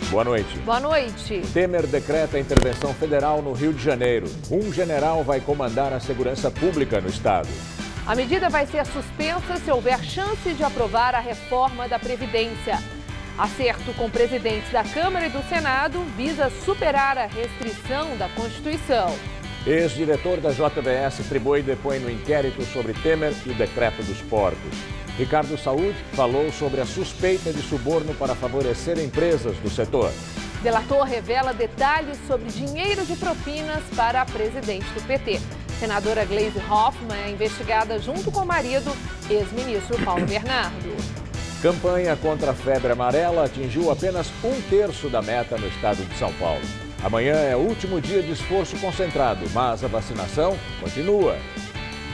Boa noite. Boa noite. Temer decreta intervenção federal no Rio de Janeiro. Um general vai comandar a segurança pública no estado. A medida vai ser suspensa se houver chance de aprovar a reforma da Previdência. Acerto com presidentes da Câmara e do Senado visa superar a restrição da Constituição. Ex-diretor da JBS Friboi depõe no inquérito sobre Temer e o decreto dos portos. Ricardo Saúde falou sobre a suspeita de suborno para favorecer empresas do setor. Delator revela detalhes sobre dinheiro de propinas para a presidente do PT. Senadora Gleisi Hoffmann é investigada junto com o marido, ex-ministro Paulo Bernardo. Campanha contra a febre amarela atingiu apenas 1/3 da meta no estado de São Paulo. Amanhã é o último dia de esforço concentrado, mas a vacinação continua.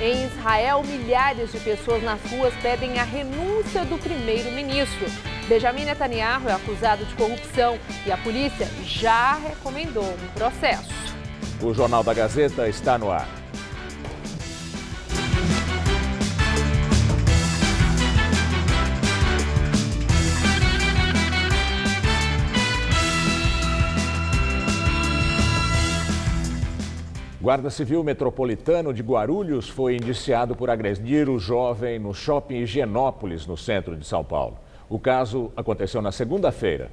Em Israel, milhares de pessoas nas ruas pedem a renúncia do primeiro-ministro. Benjamin Netanyahu é acusado de corrupção e a polícia já recomendou um processo. O Jornal da Gazeta está no ar. Guarda Civil Metropolitano de Guarulhos foi indiciado por agredir o jovem no shopping Higienópolis, no centro de São Paulo. O caso aconteceu na segunda-feira.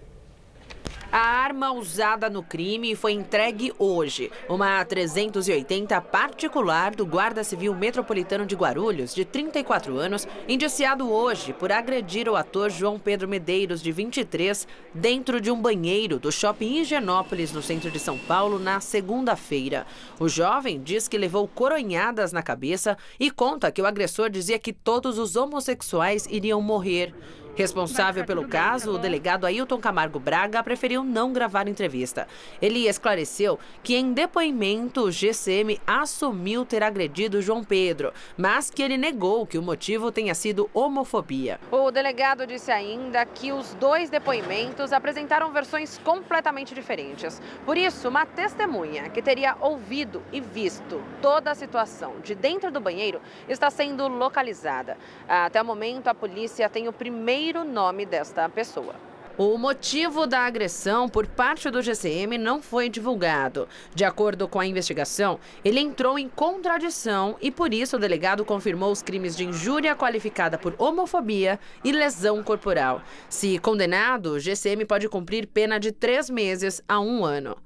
A arma usada no crime foi entregue hoje. Uma 380 particular do Guarda Civil Metropolitano de Guarulhos, de 34 anos, indiciado hoje por agredir o ator João Pedro Medeiros, de 23, dentro de um banheiro do shopping Higienópolis, no centro de São Paulo, na segunda-feira. O jovem diz que levou coronhadas na cabeça e conta que o agressor dizia que todos os homossexuais iriam morrer. Responsável pelo caso, o delegado Ailton Camargo Braga preferiu não gravar entrevista. Ele esclareceu que em depoimento o GCM assumiu ter agredido João Pedro, mas que ele negou que o motivo tenha sido homofobia. O delegado disse ainda que os dois depoimentos apresentaram versões completamente diferentes. Por isso, uma testemunha que teria ouvido e visto toda a situação de dentro do banheiro está sendo localizada. Até o momento, a polícia tem o primeiro nome desta pessoa. O motivo da agressão por parte do GCM não foi divulgado. De acordo com a investigação, ele entrou em contradição e, por isso, o delegado confirmou os crimes de injúria qualificada por homofobia e lesão corporal. Se condenado, o GCM pode cumprir pena de 3 meses a 1 ano.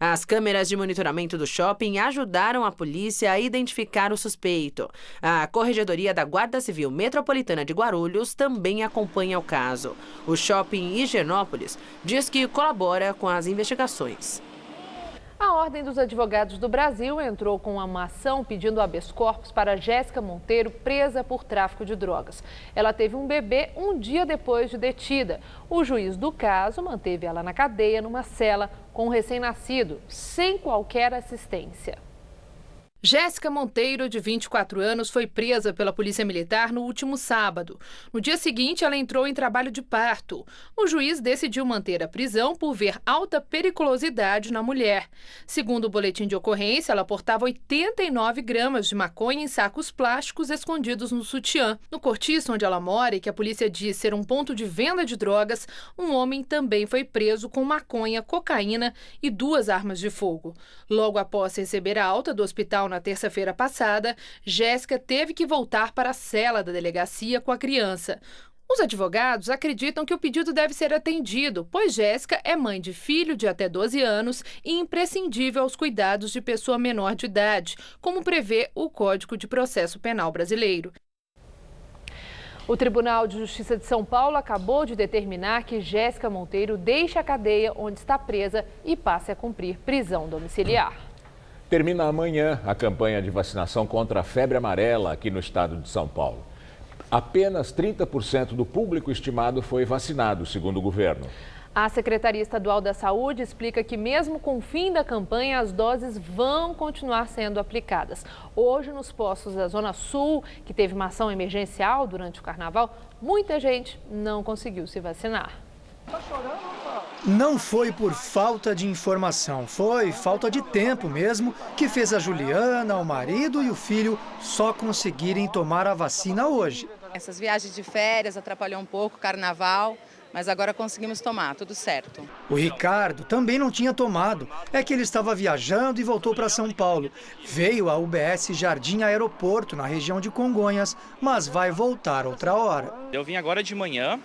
As câmeras de monitoramento do shopping ajudaram a polícia a identificar o suspeito. A Corregedoria da Guarda Civil Metropolitana de Guarulhos também acompanha o caso. O shopping Higienópolis diz que colabora com as investigações. A Ordem dos Advogados do Brasil entrou com uma ação pedindo habeas corpus para Jéssica Monteiro, presa por tráfico de drogas. Ela teve um bebê um dia depois de detida. O juiz do caso manteve ela na cadeia, numa cela, com um recém-nascido, sem qualquer assistência. Jéssica Monteiro, de 24 anos, foi presa pela Polícia Militar no último sábado. No dia seguinte, ela entrou em trabalho de parto. O juiz decidiu manter a prisão por ver alta periculosidade na mulher. Segundo o boletim de ocorrência, ela portava 89 gramas de maconha em sacos plásticos escondidos no sutiã. No cortiço onde ela mora e que a polícia diz ser um ponto de venda de drogas, um homem também foi preso com maconha, cocaína e 2 armas de fogo. Logo após receber a alta do hospital na terça-feira passada, Jéssica teve que voltar para a cela da delegacia com a criança. Os advogados acreditam que o pedido deve ser atendido, pois Jéssica é mãe de filho de até 12 anos e imprescindível aos cuidados de pessoa menor de idade, como prevê o Código de Processo Penal brasileiro. O Tribunal de Justiça de São Paulo acabou de determinar que Jéssica Monteiro deixe a cadeia onde está presa e passe a cumprir prisão domiciliar. Termina amanhã a campanha de vacinação contra a febre amarela aqui no estado de São Paulo. Apenas 30% do público estimado foi vacinado, segundo o governo. A Secretaria Estadual da Saúde explica que mesmo com o fim da campanha, as doses vão continuar sendo aplicadas. Hoje, nos postos da Zona Sul, que teve uma ação emergencial durante o carnaval, muita gente não conseguiu se vacinar. Não foi por falta de informação, foi falta de tempo mesmo que fez a Juliana, o marido e o filho só conseguirem tomar a vacina hoje. Essas viagens de férias atrapalhou um pouco o carnaval, mas agora conseguimos tomar, tudo certo. O Ricardo também não tinha tomado. É que ele estava viajando e voltou para São Paulo. Veio à UBS Jardim Aeroporto, na região de Congonhas, mas vai voltar outra hora. Eu vim agora de manhã,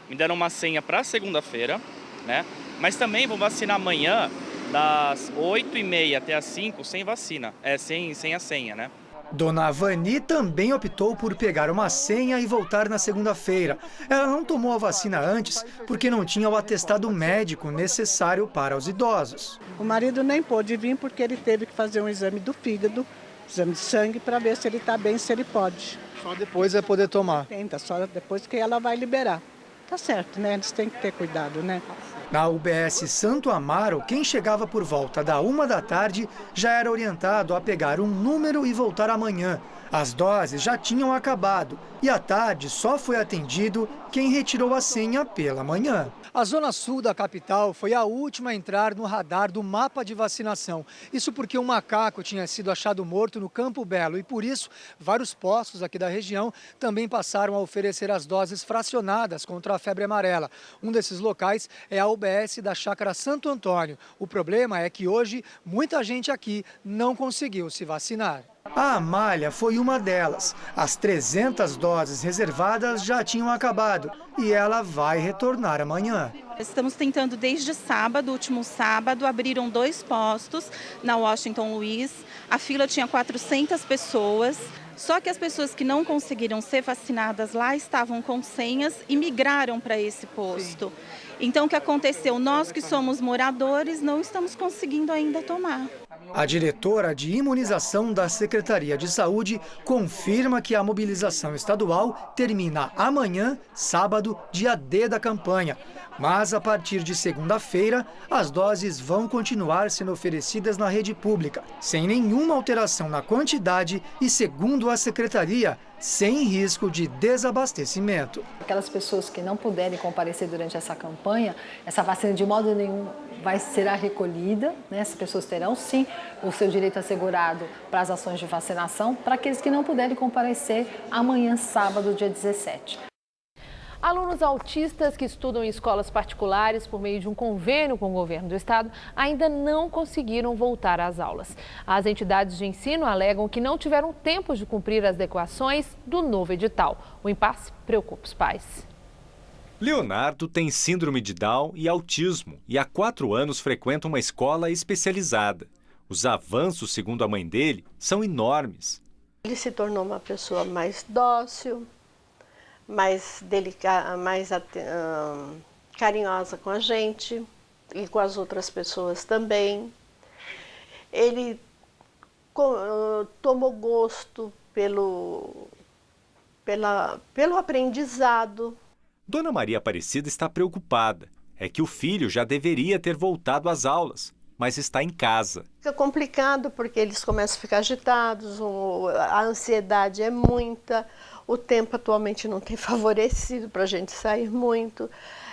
me deram uma senha para segunda-feira, né? Mas também vou vacinar amanhã, das 8h30 até as 5, sem vacina, sem a senha, né? Dona Vani também optou por pegar uma senha e voltar na segunda-feira. Ela não tomou a vacina antes porque não tinha o atestado médico necessário para os idosos. O marido nem pôde vir porque ele teve que fazer um exame do fígado, exame de sangue, para ver se ele está bem, se ele pode. Só depois vai poder tomar. Tenta, só depois que ela vai liberar. Tá certo, né? Eles têm que ter cuidado, né? Na UBS Santo Amaro, quem chegava por volta da 1 da tarde já era orientado a pegar um número e voltar amanhã. As doses já tinham acabado e à tarde só foi atendido quem retirou a senha pela manhã. A zona sul da capital foi a última a entrar no radar do mapa de vacinação. Isso porque um macaco tinha sido achado morto no Campo Belo e por isso vários postos aqui da região também passaram a oferecer as doses fracionadas contra a febre amarela. Um desses locais é a UBS da Chácara Santo Antônio. O problema é que hoje muita gente aqui não conseguiu se vacinar. A Amália foi uma delas. As 300 doses reservadas já tinham acabado e ela vai retornar amanhã. Estamos tentando desde sábado, último sábado, abriram 2 postos na Washington Luiz. A fila tinha 400 pessoas. Só que as pessoas que não conseguiram ser vacinadas lá estavam com senhas e migraram para esse posto. Sim. Então, o que aconteceu? Nós que somos moradores não estamos conseguindo ainda tomar. A diretora de imunização da Secretaria de Saúde confirma que a mobilização estadual termina amanhã, sábado, dia D da campanha. Mas a partir de segunda-feira, as doses vão continuar sendo oferecidas na rede pública, sem nenhuma alteração na quantidade e, segundo a Secretaria, sem risco de desabastecimento. Aquelas pessoas que não puderem comparecer durante essa campanha, essa vacina de modo nenhum será recolhida, né? Essas pessoas terão sim o seu direito assegurado para as ações de vacinação, para aqueles que não puderem comparecer amanhã, sábado, dia 17. Alunos autistas que estudam em escolas particulares por meio de um convênio com o governo do estado ainda não conseguiram voltar às aulas. As entidades de ensino alegam que não tiveram tempo de cumprir as adequações do novo edital. O impasse preocupa os pais. Leonardo tem síndrome de Down e autismo e há 4 anos frequenta uma escola especializada. Os avanços, segundo a mãe dele, são enormes. Ele se tornou uma pessoa mais dócil, mais delicada, mais carinhosa com a gente e com as outras pessoas também. Ele tomou gosto pelo aprendizado. Dona Maria Aparecida está preocupada. É que o filho já deveria ter voltado às aulas, mas está em casa. Fica complicado porque eles começam a ficar agitados, a ansiedade é muita. O tempo atualmente não tem favorecido para a gente sair muito.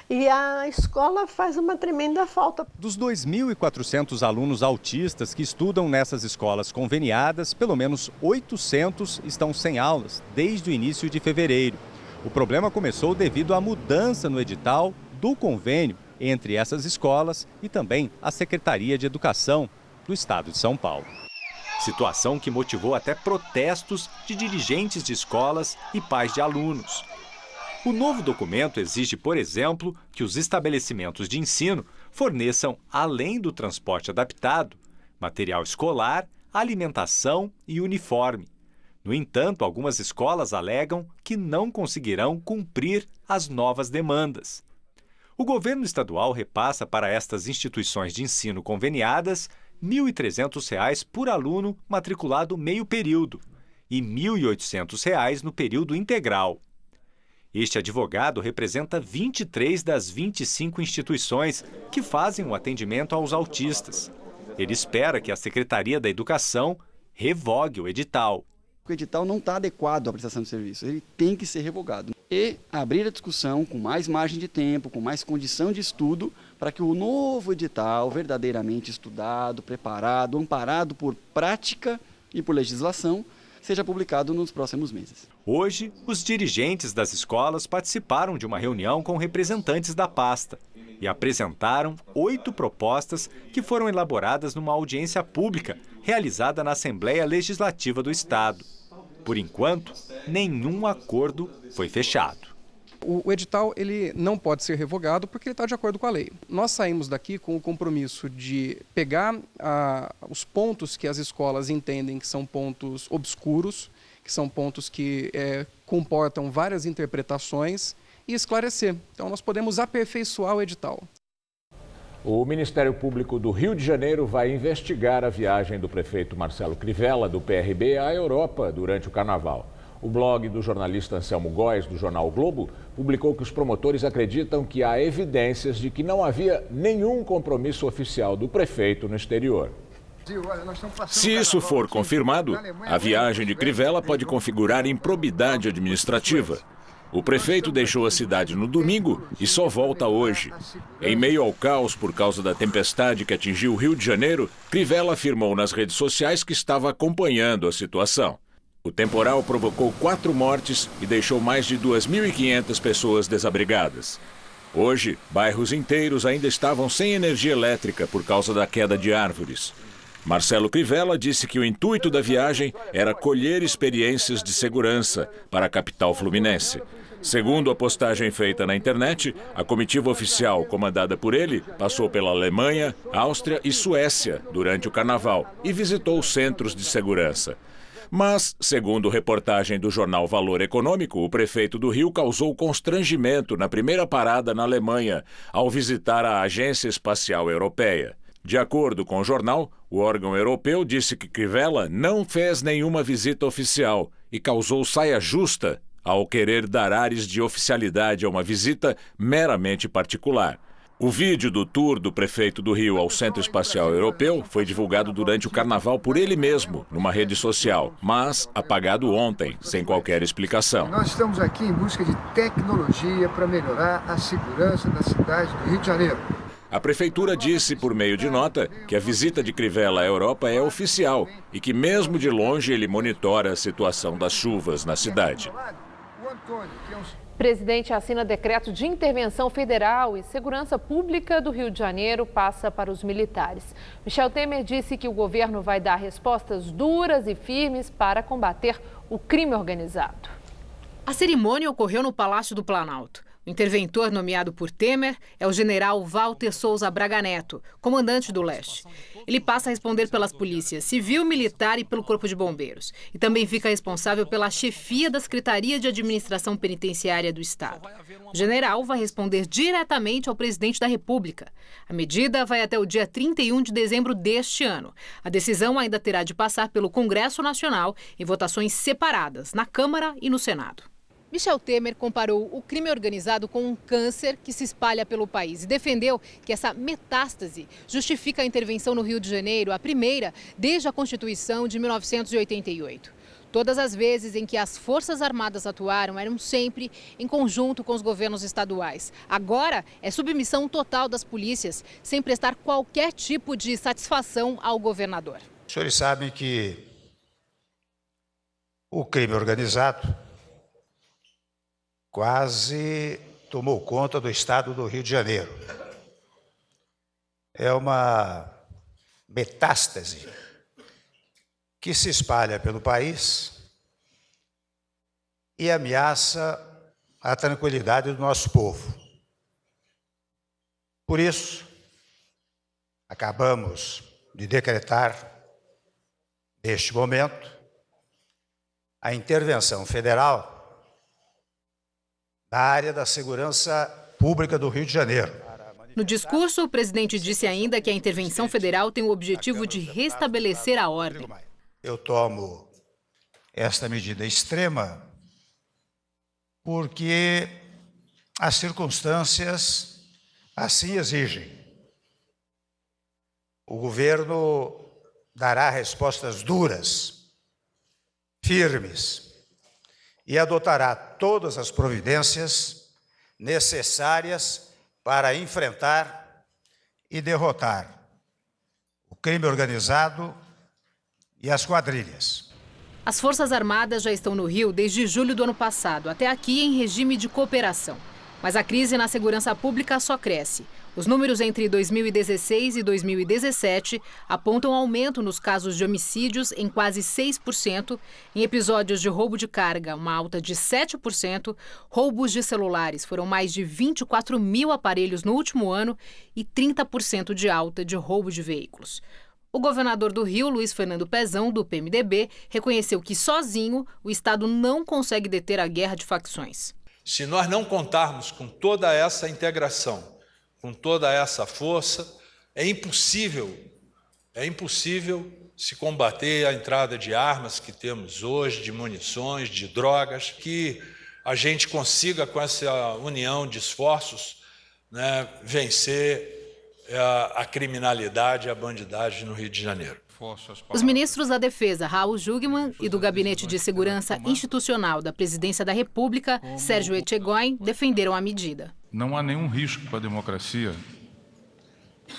E a escola faz uma tremenda falta. Dos 2.400 alunos autistas que estudam nessas escolas conveniadas, pelo menos 800 estão sem aulas desde o início de fevereiro. O problema começou devido à mudança no edital do convênio entre essas escolas e também a Secretaria de Educação do Estado de São Paulo. Situação que motivou até protestos de dirigentes de escolas e pais de alunos. O novo documento exige, por exemplo, que os estabelecimentos de ensino forneçam, além do transporte adaptado, material escolar, alimentação e uniforme. No entanto, algumas escolas alegam que não conseguirão cumprir as novas demandas. O governo estadual repassa para estas instituições de ensino conveniadas R$ 1.300 por aluno matriculado meio período e R$ 1.800 no período integral. Este advogado representa 23 das 25 instituições que fazem o atendimento aos autistas. Ele espera que a Secretaria da Educação revogue o edital. O edital não está adequado à prestação de serviço, ele tem que ser revogado. E abrir a discussão com mais margem de tempo, com mais condição de estudo, para que o novo edital, verdadeiramente estudado, preparado, amparado por prática e por legislação, seja publicado nos próximos meses. Hoje, os dirigentes das escolas participaram de uma reunião com representantes da pasta e apresentaram 8 propostas que foram elaboradas numa audiência pública realizada na Assembleia Legislativa do Estado. Por enquanto, nenhum acordo foi fechado. O edital ele não pode ser revogado porque ele está de acordo com a lei. Nós saímos daqui com o compromisso de pegar os pontos que as escolas entendem que são pontos obscuros, que são pontos que comportam várias interpretações e esclarecer. Então nós podemos aperfeiçoar o edital. O Ministério Público do Rio de Janeiro vai investigar a viagem do prefeito Marcelo Crivella, do PRB, à Europa durante o Carnaval. O blog do jornalista Anselmo Góes, do jornal o Globo, publicou que os promotores acreditam que há evidências de que não havia nenhum compromisso oficial do prefeito no exterior. Se isso for confirmado, a viagem de Crivella pode configurar improbidade administrativa. O prefeito deixou a cidade no domingo e só volta hoje. Em meio ao caos por causa da tempestade que atingiu o Rio de Janeiro, Crivella afirmou nas redes sociais que estava acompanhando a situação. O temporal provocou 4 mortes e deixou mais de 2.500 pessoas desabrigadas. Hoje, bairros inteiros ainda estavam sem energia elétrica por causa da queda de árvores. Marcelo Crivella disse que o intuito da viagem era colher experiências de segurança para a capital fluminense. Segundo a postagem feita na internet, a comitiva oficial comandada por ele passou pela Alemanha, Áustria e Suécia durante o Carnaval e visitou centros de segurança. Mas, segundo reportagem do jornal Valor Econômico, o prefeito do Rio causou constrangimento na primeira parada na Alemanha, ao visitar a Agência Espacial Europeia. De acordo com o jornal, o órgão europeu disse que Crivella não fez nenhuma visita oficial e causou saia justa ao querer dar ares de oficialidade a uma visita meramente particular. O vídeo do tour do prefeito do Rio ao Centro Espacial Europeu foi divulgado durante o Carnaval por ele mesmo, numa rede social, mas apagado ontem, sem qualquer explicação. Nós estamos aqui em busca de tecnologia para melhorar a segurança da cidade do Rio de Janeiro. A prefeitura disse, por meio de nota, que a visita de Crivella à Europa é oficial e que, mesmo de longe, ele monitora a situação das chuvas na cidade. O presidente assina decreto de intervenção federal e segurança pública do Rio de Janeiro passa para os militares. Michel Temer disse que o governo vai dar respostas duras e firmes para combater o crime organizado. A cerimônia ocorreu no Palácio do Planalto. O interventor nomeado por Temer é o general Walter Souza Braga Neto, comandante do Leste. Ele passa a responder pelas polícias civil, militar e pelo Corpo de Bombeiros. E também fica responsável pela chefia da Secretaria de Administração Penitenciária do Estado. O general vai responder diretamente ao presidente da República. A medida vai até o dia 31 de dezembro deste ano. A decisão ainda terá de passar pelo Congresso Nacional em votações separadas, na Câmara e no Senado. Michel Temer comparou o crime organizado com um câncer que se espalha pelo país e defendeu que essa metástase justifica a intervenção no Rio de Janeiro, a primeira desde a Constituição de 1988. Todas as vezes em que as Forças Armadas atuaram eram sempre em conjunto com os governos estaduais. Agora é submissão total das polícias, sem prestar qualquer tipo de satisfação ao governador. Os senhores sabem que o crime organizado quase tomou conta do estado do Rio de Janeiro. É uma metástase que se espalha pelo país e ameaça a tranquilidade do nosso povo. Por isso, acabamos de decretar, neste momento, a intervenção federal na área da segurança pública do Rio de Janeiro. No discurso, o presidente disse ainda que a intervenção federal tem o objetivo de restabelecer a ordem. Eu tomo esta medida extrema porque as circunstâncias assim exigem. O governo dará respostas duras, firmes, e adotará todas as providências necessárias para enfrentar e derrotar o crime organizado e as quadrilhas. As Forças Armadas já estão no Rio desde julho do ano passado, até aqui em regime de cooperação. Mas a crise na segurança pública só cresce. Os números entre 2016 e 2017 apontam aumento nos casos de homicídios em quase 6%, em episódios de roubo de carga, uma alta de 7%, roubos de celulares foram mais de 24 mil aparelhos no último ano e 30% de alta de roubo de veículos. O governador do Rio, Luiz Fernando Pezão, do PMDB, reconheceu que sozinho o Estado não consegue deter a guerra de facções. Se nós não contarmos com toda essa integração, com toda essa força, é impossível se combater a entrada de armas que temos hoje, de munições, de drogas, que a gente consiga, com essa união de esforços, vencer a criminalidade e a bandidagem no Rio de Janeiro. Os ministros da Defesa, Raul Jungmann, e do Gabinete de Segurança Institucional da Presidência da República, Sérgio Etchegóin, defenderam a medida. Não há nenhum risco para a democracia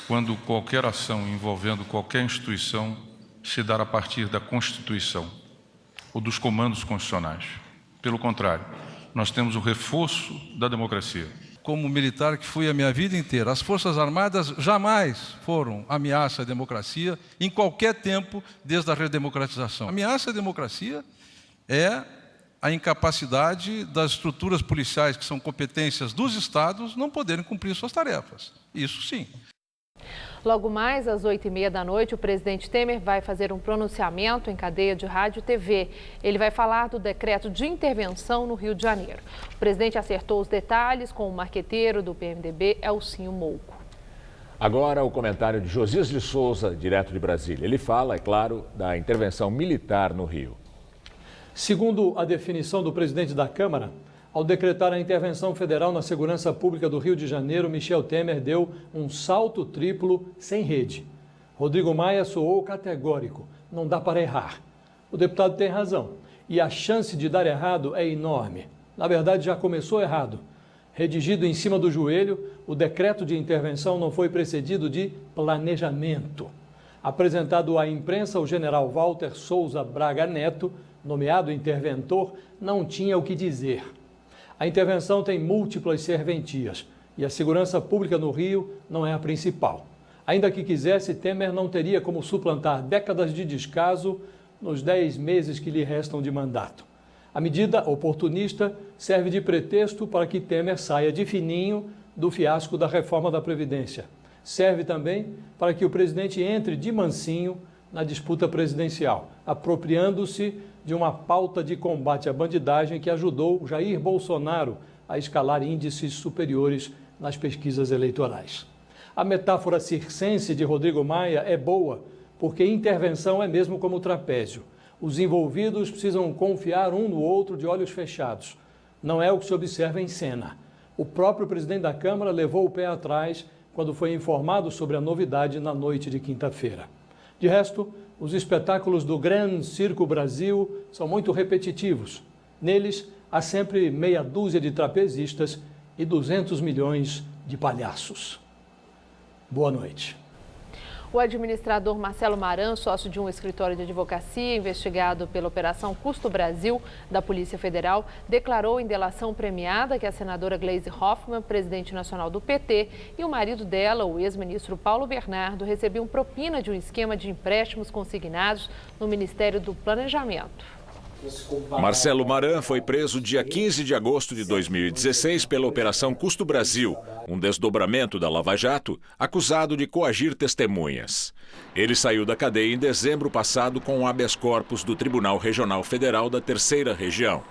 quando qualquer ação envolvendo qualquer instituição se dar a partir da Constituição ou dos comandos constitucionais. Pelo contrário, nós temos o reforço da democracia. Como militar que fui a minha vida inteira, as Forças Armadas jamais foram ameaça à democracia em qualquer tempo desde a redemocratização. A ameaça à democracia é a incapacidade das estruturas policiais, que são competências dos estados, não poderem cumprir suas tarefas. Isso sim. Logo mais, às 8h30 da noite, o presidente Temer vai fazer um pronunciamento em cadeia de rádio e TV. Ele vai falar do decreto de intervenção no Rio de Janeiro. O presidente acertou os detalhes com o marqueteiro do PMDB, Elcinho Mouco. Agora o comentário de Josias de Souza, direto de Brasília. Ele fala, é claro, da intervenção militar no Rio. Segundo a definição do presidente da Câmara, ao decretar a intervenção federal na segurança pública do Rio de Janeiro, Michel Temer deu um salto triplo sem rede. Rodrigo Maia soou categórico, não dá para errar. O deputado tem razão e a chance de dar errado é enorme. Na verdade, já começou errado. Redigido em cima do joelho, o decreto de intervenção não foi precedido de planejamento. Apresentado à imprensa, o general Walter Souza Braga Neto, nomeado interventor, não tinha o que dizer. A intervenção tem múltiplas serventias e a segurança pública no Rio não é a principal. Ainda que quisesse, Temer não teria como suplantar décadas de descaso nos 10 meses que lhe restam de mandato. A medida oportunista serve de pretexto para que Temer saia de fininho do fiasco da reforma da Previdência. Serve também para que o presidente entre de mansinho na disputa presidencial, apropriando-se de uma pauta de combate à bandidagem que ajudou Jair Bolsonaro a escalar índices superiores nas pesquisas eleitorais. A metáfora circense de Rodrigo Maia é boa, porque intervenção é mesmo como trapézio. Os envolvidos precisam confiar um no outro de olhos fechados. Não é o que se observa em cena. O próprio presidente da Câmara levou o pé atrás quando foi informado sobre a novidade na noite de quinta-feira. De resto, os espetáculos do Gran Circo Brasil são muito repetitivos. Neles, há sempre meia dúzia de trapezistas e 200 milhões de palhaços. Boa noite. O administrador Marcelo Maran, sócio de um escritório de advocacia investigado pela Operação Custo Brasil da Polícia Federal, declarou em delação premiada que a senadora Gleisi Hoffmann, presidente nacional do PT, e o marido dela, o ex-ministro Paulo Bernardo, recebiam propina de um esquema de empréstimos consignados no Ministério do Planejamento. Marcelo Maran foi preso dia 15 de agosto de 2016 pela Operação Custo Brasil, um desdobramento da Lava Jato, acusado de coagir testemunhas. Ele saiu da cadeia em dezembro passado com o habeas corpus do Tribunal Regional Federal da Terceira Região.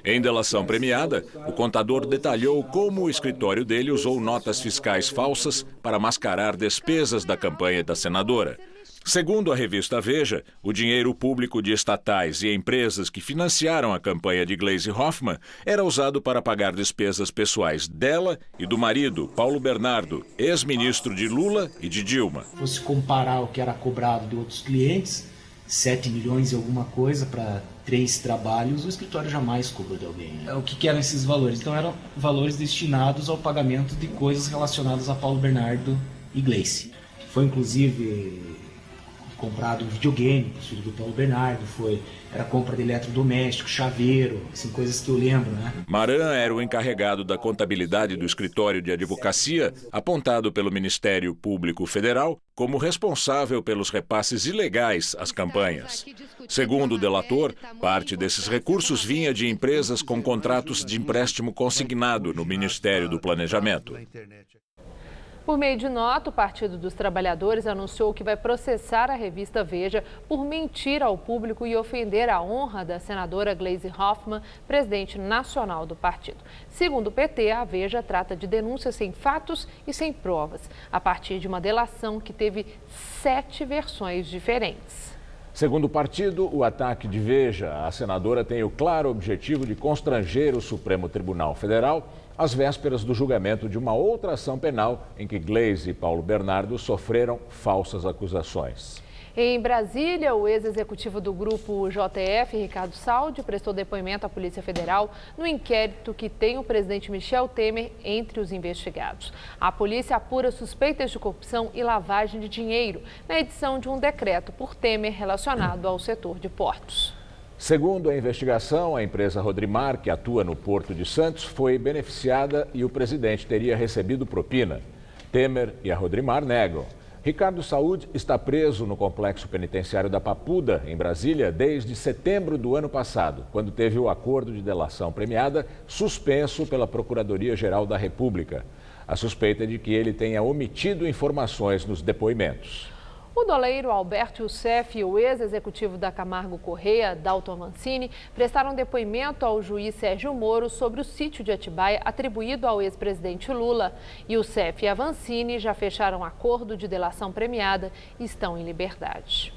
Em delação premiada, o contador detalhou como o escritório dele usou notas fiscais falsas para mascarar despesas da campanha da senadora. Segundo a revista Veja, o dinheiro público de estatais e empresas que financiaram a campanha de Gleisi Hoffmann era usado para pagar despesas pessoais dela e do marido, Paulo Bernardo, ex-ministro de Lula e de Dilma. Se fosse comparar o que era cobrado de outros clientes, 7 milhões e alguma coisa para 3 trabalhos, o escritório jamais cobrou de alguém. O que eram esses valores? Então eram valores destinados ao pagamento de coisas relacionadas a Paulo Bernardo e Gleisi. Foi inclusive comprado um videogame para o filho do Paulo Bernardo, era compra de eletrodoméstico, chaveiro, assim, coisas que eu lembro, né? Maran era o encarregado da contabilidade do escritório de advocacia, apontado pelo Ministério Público Federal como responsável pelos repasses ilegais às campanhas. Segundo o delator, parte desses recursos vinha de empresas com contratos de empréstimo consignado no Ministério do Planejamento. Por meio de nota, o Partido dos Trabalhadores anunciou que vai processar a revista Veja por mentir ao público e ofender a honra da senadora Gleisi Hoffmann, presidente nacional do partido. Segundo o PT, a Veja trata de denúncias sem fatos e sem provas, a partir de uma delação que teve 7 versões diferentes. Segundo o partido, o ataque de Veja à senadora tem o claro objetivo de constranger o Supremo Tribunal Federal às vésperas do julgamento de uma outra ação penal em que Gleisi e Paulo Bernardo sofreram falsas acusações. Em Brasília, o ex-executivo do grupo JF, Ricardo Saldi, prestou depoimento à Polícia Federal no inquérito que tem o presidente Michel Temer entre os investigados. A polícia apura suspeitas de corrupção e lavagem de dinheiro na edição de um decreto por Temer relacionado ao setor de portos. Segundo a investigação, a empresa Rodrimar, que atua no Porto de Santos, foi beneficiada e o presidente teria recebido propina. Temer e a Rodrimar negam. Ricardo Saúde está preso no complexo penitenciário da Papuda, em Brasília, desde setembro do ano passado, quando teve o acordo de delação premiada suspenso pela Procuradoria-Geral da República. A suspeita é de que ele tenha omitido informações nos depoimentos. O doleiro Alberto Youssef e o ex-executivo da Camargo Correia, Dalton Avancini, prestaram depoimento ao juiz Sérgio Moro sobre o sítio de Atibaia atribuído ao ex-presidente Lula. Youssef e Avancini já fecharam acordo de delação premiada e estão em liberdade.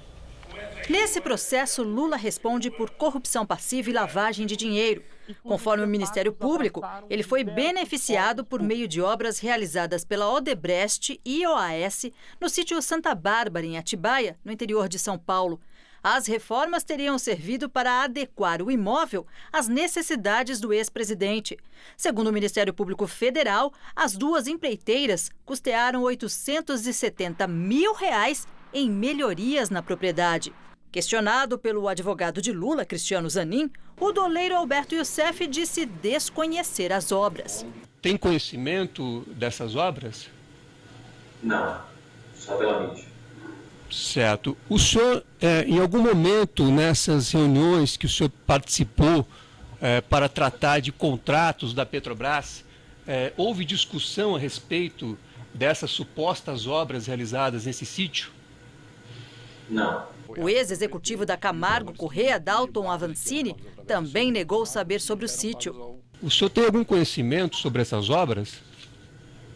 Nesse processo, Lula responde por corrupção passiva e lavagem de dinheiro. Conforme o Ministério Público, ele foi beneficiado por meio de obras realizadas pela Odebrecht e OAS no sítio Santa Bárbara, em Atibaia, no interior de São Paulo. As reformas teriam servido para adequar o imóvel às necessidades do ex-presidente. Segundo o Ministério Público Federal, as duas empreiteiras custearam R$ 870 mil em melhorias na propriedade. Questionado pelo advogado de Lula, Cristiano Zanin, o doleiro Alberto Youssef disse desconhecer as obras. Tem conhecimento dessas obras? Não, só pela mídia. Certo. O senhor, em algum momento nessas reuniões que o senhor participou para tratar de contratos da Petrobras, houve discussão a respeito dessas supostas obras realizadas nesse sítio? Não. O ex-executivo da Camargo Correia, Dalton Avancini, também negou saber sobre o sítio. O senhor tem algum conhecimento sobre essas obras?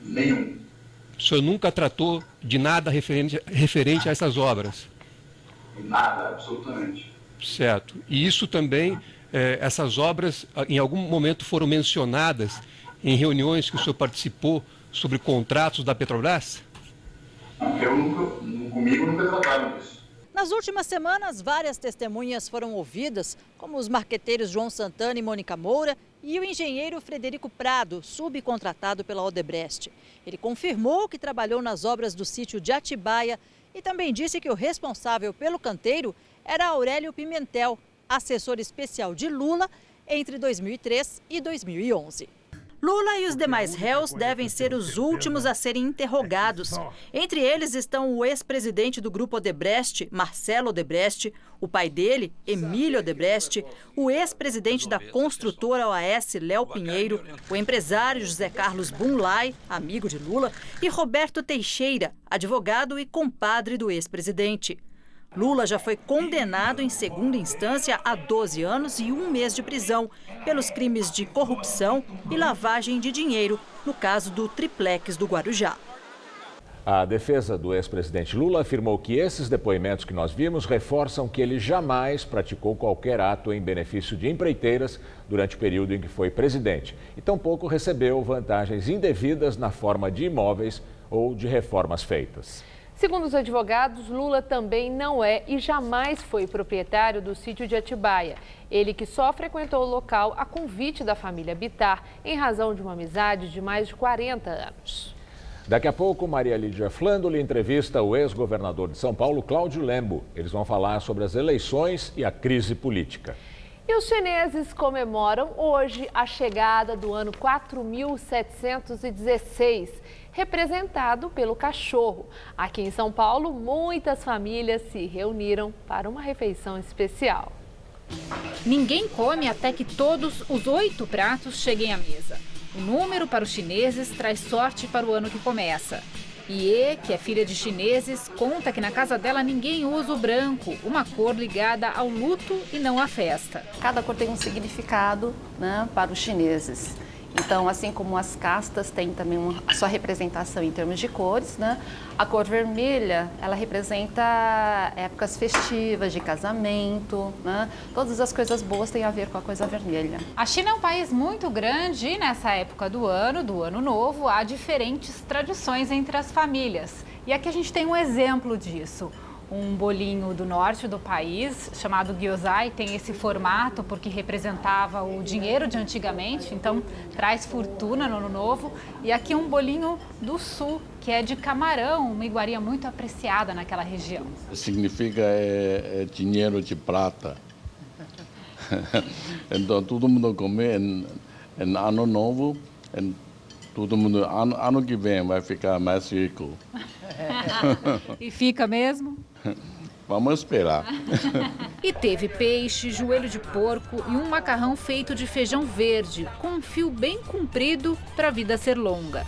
Nenhum. O senhor nunca tratou de nada referente a essas obras? Nada, absolutamente. Certo. E isso também, essas obras, em algum momento foram mencionadas em reuniões que o senhor participou sobre contratos da Petrobras? Comigo nunca trataram disso. Nas últimas semanas, várias testemunhas foram ouvidas, como os marqueteiros João Santana e Mônica Moura e o engenheiro Frederico Prado, subcontratado pela Odebrecht. Ele confirmou que trabalhou nas obras do sítio de Atibaia e também disse que o responsável pelo canteiro era Aurélio Pimentel, assessor especial de Lula entre 2003 e 2011. Lula e os demais réus devem ser os últimos a serem interrogados. Entre eles estão o ex-presidente do grupo Odebrecht, Marcelo Odebrecht, o pai dele, Emílio Odebrecht, o ex-presidente da construtora OAS, Léo Pinheiro, o empresário José Carlos Bunlai, amigo de Lula, e Roberto Teixeira, advogado e compadre do ex-presidente. Lula já foi condenado em segunda instância a 12 anos e 1 mês de prisão pelos crimes de corrupção e lavagem de dinheiro no caso do triplex do Guarujá. A defesa do ex-presidente Lula afirmou que esses depoimentos que nós vimos reforçam que ele jamais praticou qualquer ato em benefício de empreiteiras durante o período em que foi presidente e tampouco recebeu vantagens indevidas na forma de imóveis ou de reformas feitas. Segundo os advogados, Lula também não é e jamais foi proprietário do sítio de Atibaia. Ele que só frequentou o local a convite da família Bittar, em razão de uma amizade de mais de 40 anos. Daqui a pouco, Maria Lídia Flandoli entrevista o ex-governador de São Paulo, Cláudio Lembo. Eles vão falar sobre as eleições e a crise política. E os chineses comemoram hoje a chegada do ano 4716, representado pelo cachorro. Aqui em São Paulo, muitas famílias se reuniram para uma refeição especial. Ninguém come até que todos os 8 pratos cheguem à mesa. O número para os chineses traz sorte para o ano que começa. Ye, que é filha de chineses, conta que na casa dela ninguém usa o branco, uma cor ligada ao luto e não à festa. Cada cor tem um significado, né, para os chineses. Então, assim como as castas têm também a sua representação em termos de cores, né? A cor vermelha, ela representa épocas festivas, de casamento, né? Todas as coisas boas têm a ver com a coisa vermelha. A China é um país muito grande e nessa época do ano novo, há diferentes tradições entre as famílias. E aqui a gente tem um exemplo disso. Um bolinho do norte do país, chamado gyozai, tem esse formato porque representava o dinheiro de antigamente, então traz fortuna no ano novo. E aqui um bolinho do sul, que é de camarão, uma iguaria muito apreciada naquela região. Significa dinheiro de prata. Então todo mundo come em ano novo, todo mundo, ano que vem vai ficar mais rico. E fica mesmo? Vamos esperar. E teve peixe, joelho de porco e um macarrão feito de feijão verde, com um fio bem comprido para a vida ser longa.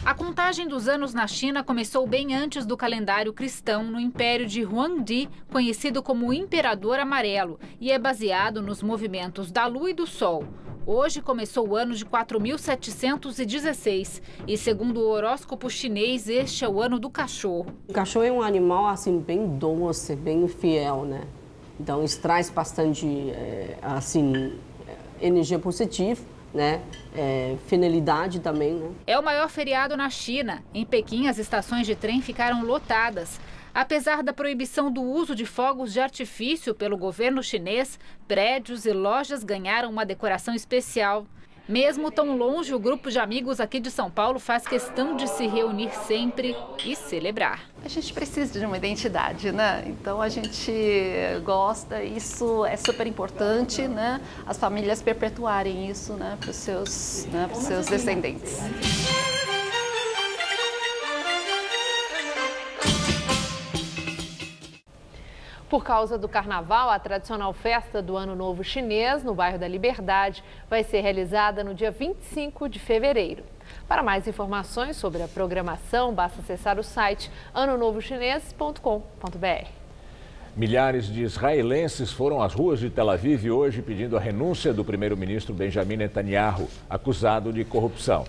A contagem dos anos na China começou bem antes do calendário cristão no Império de Huangdi, conhecido como Imperador Amarelo, e é baseado nos movimentos da Lua e do Sol. Hoje começou o ano de 4716 e, segundo o horóscopo chinês, este é o ano do cachorro. O cachorro é um animal assim bem doce, bem fiel, né? Então isso traz bastante energia positiva, né? Fidelidade também, né? É o maior feriado na China. Em Pequim, as estações de trem ficaram lotadas. Apesar da proibição do uso de fogos de artifício pelo governo chinês, prédios e lojas ganharam uma decoração especial. Mesmo tão longe, o grupo de amigos aqui de São Paulo faz questão de se reunir sempre e celebrar. A gente precisa de uma identidade, né? Então a gente gosta, isso é super importante, né? As famílias perpetuarem isso, né, para os seus descendentes. Por causa do carnaval, a tradicional festa do Ano Novo Chinês, no bairro da Liberdade, vai ser realizada no dia 25 de fevereiro. Para mais informações sobre a programação, basta acessar o site anonovochinês.com.br. Milhares de israelenses foram às ruas de Tel Aviv hoje pedindo a renúncia do primeiro-ministro Benjamin Netanyahu, acusado de corrupção.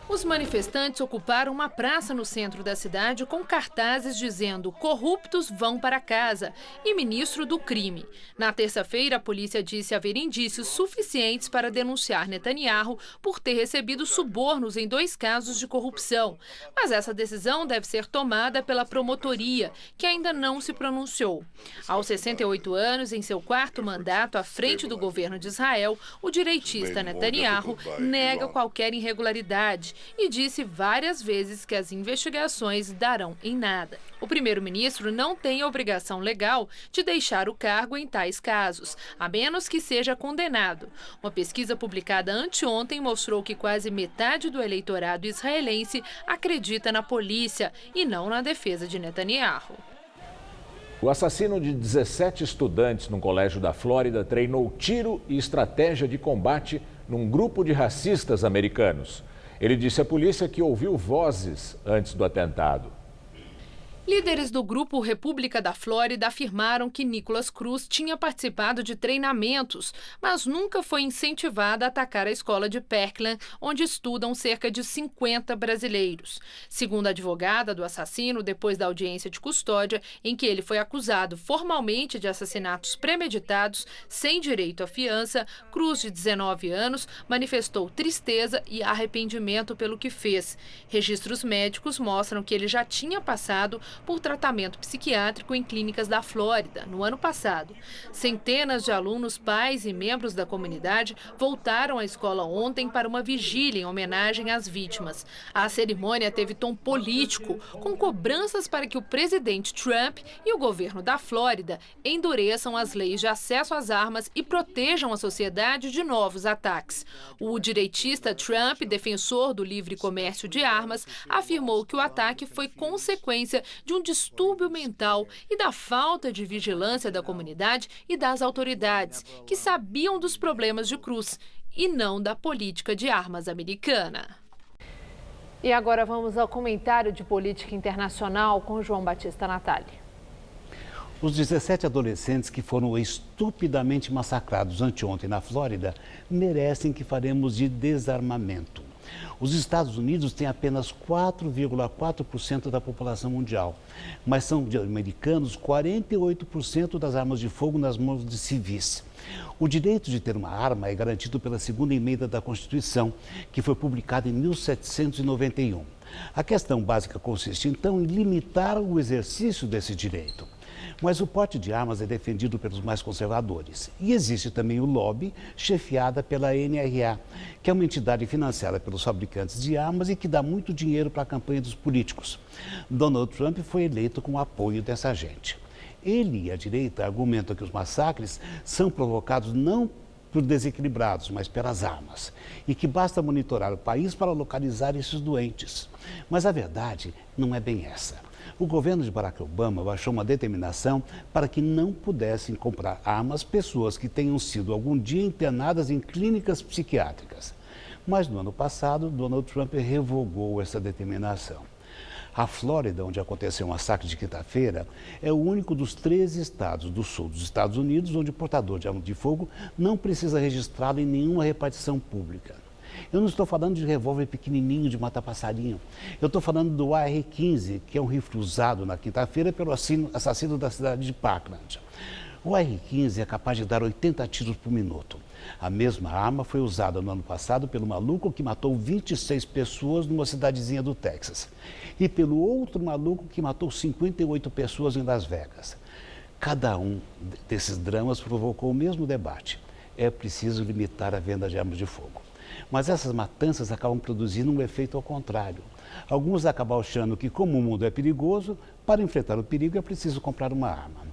Os manifestantes ocuparam uma praça no centro da cidade com cartazes dizendo "corruptos vão para casa" e ministro do crime. Na terça-feira, a polícia disse haver indícios suficientes para denunciar Netanyahu por ter recebido subornos em 2 casos de corrupção. Mas essa decisão deve ser tomada pela promotoria, que ainda não se pronunciou. Aos 68 anos, em seu 4º mandato à frente do governo de Israel, o direitista Netanyahu nega qualquer irregularidade e disse várias vezes que as investigações darão em nada. O primeiro-ministro não tem a obrigação legal de deixar o cargo em tais casos, a menos que seja condenado. Uma pesquisa publicada anteontem mostrou que quase metade do eleitorado israelense acredita na polícia e não na defesa de Netanyahu. O assassino de 17 estudantes num colégio da Flórida treinou tiro e estratégia de combate num grupo de racistas americanos. Ele disse à polícia que ouviu vozes antes do atentado. Líderes do grupo República da Flórida afirmaram que Nicholas Cruz tinha participado de treinamentos, mas nunca foi incentivado a atacar a escola de Parkland, onde estudam cerca de 50 brasileiros. Segundo a advogada do assassino, depois da audiência de custódia, em que ele foi acusado formalmente de assassinatos premeditados, sem direito à fiança, Cruz, de 19 anos, manifestou tristeza e arrependimento pelo que fez. Registros médicos mostram que ele já tinha passado por tratamento psiquiátrico em clínicas da Flórida, no ano passado. Centenas de alunos, pais e membros da comunidade voltaram à escola ontem para uma vigília em homenagem às vítimas. A cerimônia teve tom político, com cobranças para que o presidente Trump e o governo da Flórida endureçam as leis de acesso às armas e protejam a sociedade de novos ataques. O direitista Trump, defensor do livre comércio de armas, afirmou que o ataque foi consequência de um distúrbio mental e da falta de vigilância da comunidade e das autoridades, que sabiam dos problemas de Cruz e não da política de armas americana. E agora vamos ao comentário de política internacional com João Batista Natali. Os 17 adolescentes que foram estupidamente massacrados anteontem na Flórida merecem que faremos de desarmamento. Os Estados Unidos têm apenas 4,4% da população mundial, mas são de americanos 48% das armas de fogo nas mãos de civis. O direito de ter uma arma é garantido pela segunda emenda da Constituição, que foi publicada em 1791. A questão básica consiste, então, em limitar o exercício desse direito. Mas o porte de armas é defendido pelos mais conservadores. E existe também o lobby, chefiada pela NRA, que é uma entidade financiada pelos fabricantes de armas e que dá muito dinheiro para a campanha dos políticos. Donald Trump foi eleito com o apoio dessa gente. Ele e a direita argumentam que os massacres são provocados não por desequilibrados, mas pelas armas. E que basta monitorar o país para localizar esses doentes. Mas a verdade não é bem essa. O governo de Barack Obama baixou uma determinação para que não pudessem comprar armas pessoas que tenham sido algum dia internadas em clínicas psiquiátricas. Mas no ano passado, Donald Trump revogou essa determinação. A Flórida, onde aconteceu o massacre de quinta-feira, é o único dos 13 estados do sul dos Estados Unidos onde o portador de arma de fogo não precisa registrá-lo em nenhuma repartição pública. Eu não estou falando de revólver pequenininho de matar passarinho. Eu estou falando do AR-15, que é um rifle usado na quinta-feira pelo assassino da cidade de Parkland. O AR-15 é capaz de dar 80 tiros por minuto. A mesma arma foi usada no ano passado pelo maluco que matou 26 pessoas numa cidadezinha do Texas. E pelo outro maluco que matou 58 pessoas em Las Vegas. Cada um desses dramas provocou o mesmo debate. É preciso limitar a venda de armas de fogo. Mas essas matanças acabam produzindo um efeito ao contrário. Alguns acabam achando que, como o mundo é perigoso, para enfrentar o perigo é preciso comprar uma arma.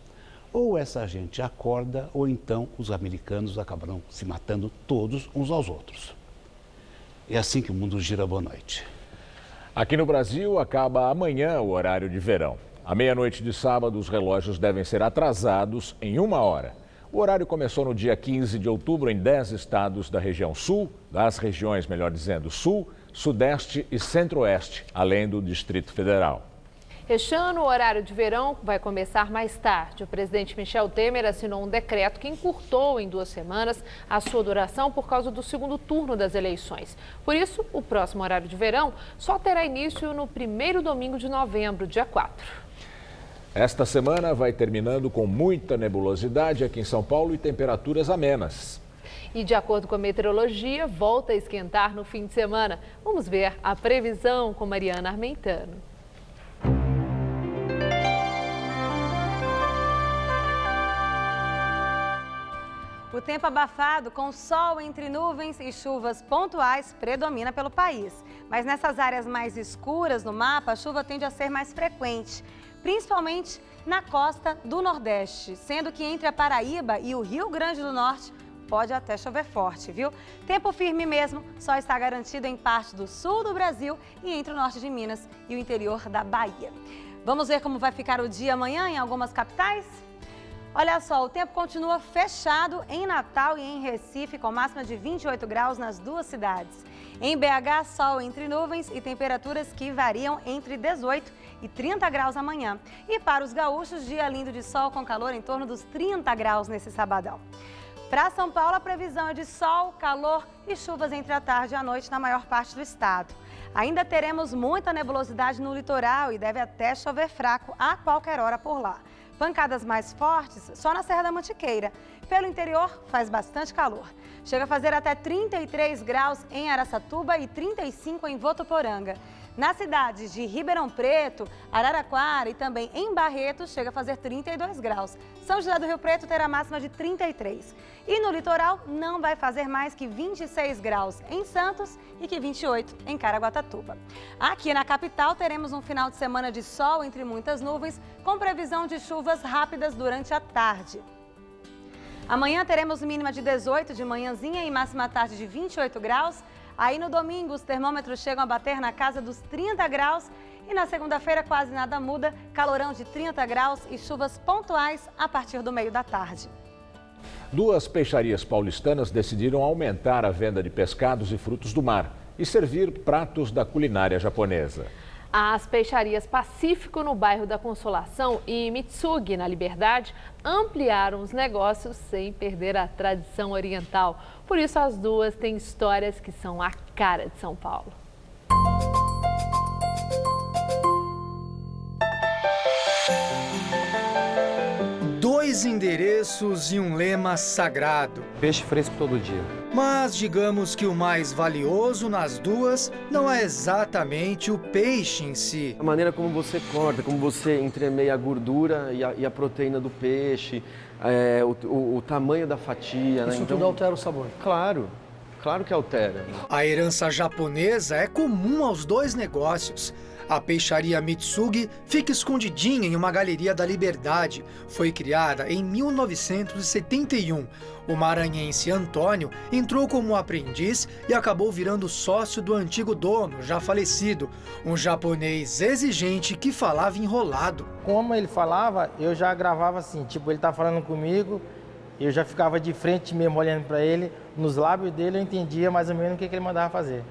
Ou essa gente acorda, ou então os americanos acabarão se matando todos uns aos outros. É assim que o mundo gira. Boa noite. Aqui no Brasil, acaba amanhã o horário de verão. À meia-noite de sábado, os relógios devem ser atrasados em 1 hora. O horário começou no dia 15 de outubro em 10 estados da região sul, das regiões, melhor dizendo, sul, sudeste e centro-oeste, além do Distrito Federal. Este ano, o horário de verão vai começar mais tarde. O presidente Michel Temer assinou um decreto que encurtou em 2 semanas a sua duração por causa do segundo turno das eleições. Por isso, o próximo horário de verão só terá início no primeiro domingo de novembro, dia 4. Esta semana vai terminando com muita nebulosidade aqui em São Paulo e temperaturas amenas. E de acordo com a meteorologia, volta a esquentar no fim de semana. Vamos ver a previsão com Mariana Armentano. O tempo abafado, com sol entre nuvens e chuvas pontuais, predomina pelo país. Mas nessas áreas mais escuras no mapa, a chuva tende a ser mais frequente, principalmente na costa do Nordeste, sendo que entre a Paraíba e o Rio Grande do Norte pode até chover forte, viu? Tempo firme mesmo, só está garantido em parte do sul do Brasil e entre o norte de Minas e o interior da Bahia. Vamos ver como vai ficar o dia amanhã em algumas capitais? Olha só, o tempo continua fechado em Natal e em Recife, com máxima de 28 graus nas duas cidades. Em BH, sol entre nuvens e temperaturas que variam entre 18 e 30 graus amanhã. E para os gaúchos, dia lindo de sol com calor em torno dos 30 graus nesse sabadão. Para São Paulo, a previsão é de sol, calor e chuvas entre a tarde e a noite na maior parte do estado. Ainda teremos muita nebulosidade no litoral e deve até chover fraco a qualquer hora por lá. Pancadas mais fortes só na Serra da Mantiqueira. Pelo interior, faz bastante calor. Chega a fazer até 33 graus em Araçatuba e 35 em Votuporanga. Nas cidades de Ribeirão Preto, Araraquara e também em Barretos, chega a fazer 32 graus. São José do Rio Preto terá máxima de 33. E no litoral, não vai fazer mais que 26 graus em Santos e que 28 em Caraguatatuba. Aqui na capital, teremos um final de semana de sol entre muitas nuvens, com previsão de chuvas rápidas durante a tarde. Amanhã teremos mínima de 18 de manhãzinha e máxima à tarde de 28 graus. Aí no domingo os termômetros chegam a bater na casa dos 30 graus e na segunda-feira quase nada muda, calorão de 30 graus e chuvas pontuais a partir do meio da tarde. Duas peixarias paulistanas decidiram aumentar a venda de pescados e frutos do mar e servir pratos da culinária japonesa. As peixarias Pacífico, no bairro da Consolação, e Mitsugi, na Liberdade, ampliaram os negócios sem perder a tradição oriental. Por isso, as duas têm histórias que são a cara de São Paulo. Dois endereços e um lema sagrado. Peixe fresco todo dia. Mas digamos que o mais valioso nas duas não é exatamente o peixe em si. A maneira como você corta, como você entremeia a gordura e a proteína do peixe, o tamanho da fatia. Isso tudo altera o sabor. Claro, claro que altera. A herança japonesa é comum aos dois negócios. A peixaria Mitsugi fica escondidinha em uma galeria da Liberdade. Foi criada em 1971. O maranhense Antônio entrou como aprendiz e acabou virando sócio do antigo dono, já falecido, um japonês exigente que falava enrolado. Como ele falava, eu já gravava assim, tipo, ele tá falando comigo, eu já ficava de frente mesmo olhando para ele, nos lábios dele eu entendia mais ou menos o que ele mandava fazer.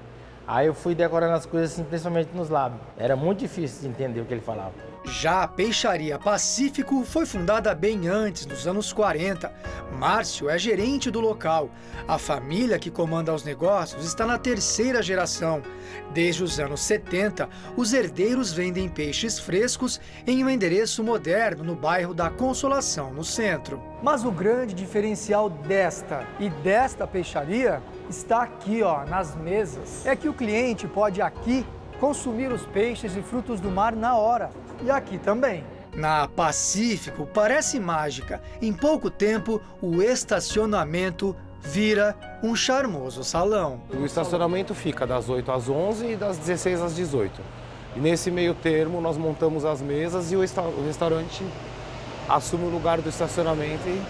Aí eu fui decorando as coisas assim, principalmente nos lábios. Era muito difícil de entender o que ele falava. Já a Peixaria Pacífico foi fundada bem antes, nos anos 40. Márcio é gerente do local. A família que comanda os negócios está na terceira geração. Desde os anos 70, os herdeiros vendem peixes frescos em um endereço moderno no bairro da Consolação, no centro. Mas o grande diferencial desta peixaria está aqui, ó, nas mesas. É que o cliente pode aqui consumir os peixes e frutos do mar na hora. E aqui também. Na Pacífico parece mágica. Em pouco tempo, o estacionamento vira um charmoso salão. O estacionamento fica das 8 às 11 e das 16 às 18. E nesse meio termo, nós montamos as mesas e o restaurante assume o lugar do estacionamento e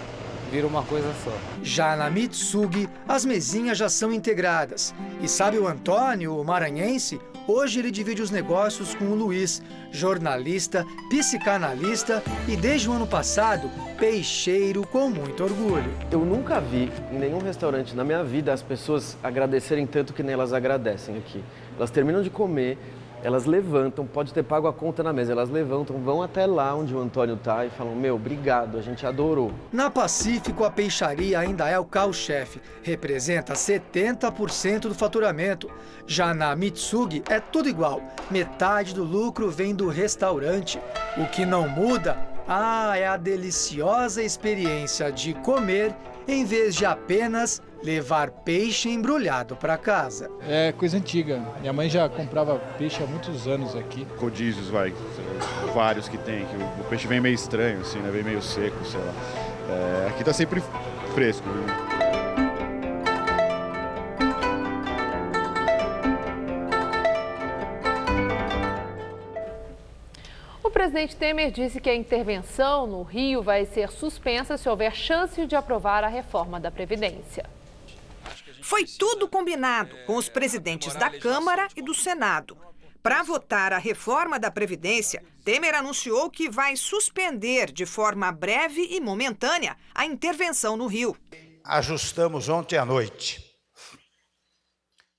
vira uma coisa só. Já na Mitsugi, as mesinhas já são integradas. E sabe o Antônio, o maranhense? Hoje ele divide os negócios com o Luiz, jornalista, psicanalista e, desde o ano passado, peixeiro com muito orgulho. Eu nunca vi em nenhum restaurante na minha vida as pessoas agradecerem tanto que nem elas agradecem aqui. Elas terminam de comer, elas levantam, pode ter pago a conta na mesa, elas levantam, vão até lá onde o Antônio tá e falam, meu, obrigado, a gente adorou. Na Pacífico, a peixaria ainda é o carro-chefe, representa 70% do faturamento. Já na Mitsugi é tudo igual, metade do lucro vem do restaurante. O que não muda, é a deliciosa experiência de comer em vez de apenas levar peixe embrulhado para casa. É coisa antiga. Minha mãe já comprava peixe há muitos anos aqui. Rodízios, vários que tem, que o peixe vem meio estranho, assim, né? Vem meio seco, sei lá. Aqui tá sempre fresco. O presidente Temer disse que a intervenção no Rio vai ser suspensa se houver chance de aprovar a reforma da Previdência. Foi tudo combinado com os presidentes da Câmara e do Senado. Para votar a reforma da Previdência, Temer anunciou que vai suspender de forma breve e momentânea a intervenção no Rio. Ajustamos ontem à noite,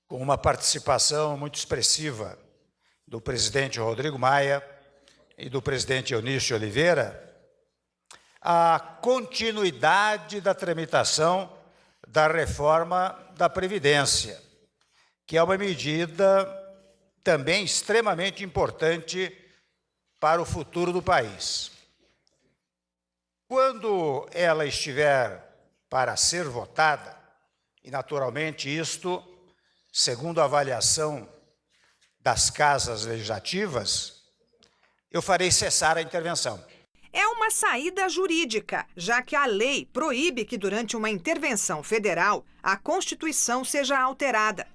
com uma participação muito expressiva do presidente Rodrigo Maia e do presidente Eunício Oliveira, a continuidade da tramitação da reforma da Previdência, que é uma medida também extremamente importante para o futuro do país. Quando ela estiver para ser votada, e naturalmente isto, segundo a avaliação das casas legislativas, eu farei cessar a intervenção. É uma saída jurídica, já que a lei proíbe que durante uma intervenção federal a Constituição seja alterada.